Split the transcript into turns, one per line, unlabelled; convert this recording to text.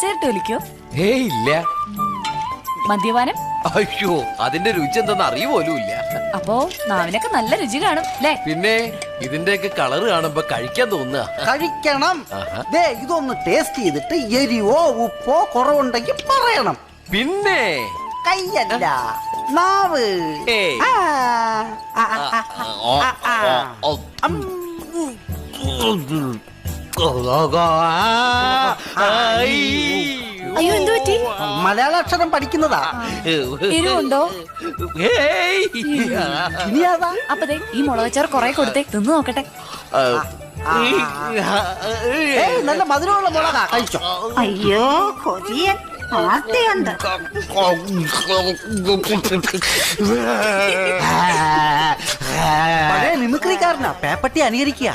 Cigarette വലിക്കോ?
ഏയ് ഇല്ല.
മദ്യപാനം?
അയ്യോ, അതിന്റെ രുചി എന്തെന്ന് അറിയുപോലും ഇല്ല.
അപ്പോ നാവിനൊക്കെ നല്ല രുചി കാണും അല്ലേ?
പിന്നെ ഇതിന്റെയൊക്കെ കളറ് കാണുമ്പോ കഴിക്കാൻ തോന്നുക.
കഴിക്കണം. ദേ ഇതൊന്ന് ടേസ്റ്റ് ചെയ്തിട്ട് എരിവോ ഉപ്പോ കുറവുണ്ടെങ്കിൽ പറയണം.
പിന്നെ
കയ്യല്ല, നാവ്.
ഏയ്.
ആ, ആ, ആ, ആ, ആ, ആ.
അയ്യോ, എന്ത് പറ്റി?
മലയാളാക്ഷരം പഠിക്കുന്നതാ.
എരിവുണ്ടോ?
ഏയ്.
ഇനി അതാ.
അപ്പൊ ദേ ഈ മുളകച്ചാറ് കൊറേ കൊടുത്തേ, തിന്നു നോക്കട്ടെ.
ഏയ്, നല്ല മധുരമുള്ള മുളകാ, കഴിച്ചോ.
അയ്യോ കൊതിയൻ ആർത്തിയുണ്ട്.
പഴയ മിമിക്രിക്കാരനാ, പേപ്പട്ടി അനുകരിക്കുക.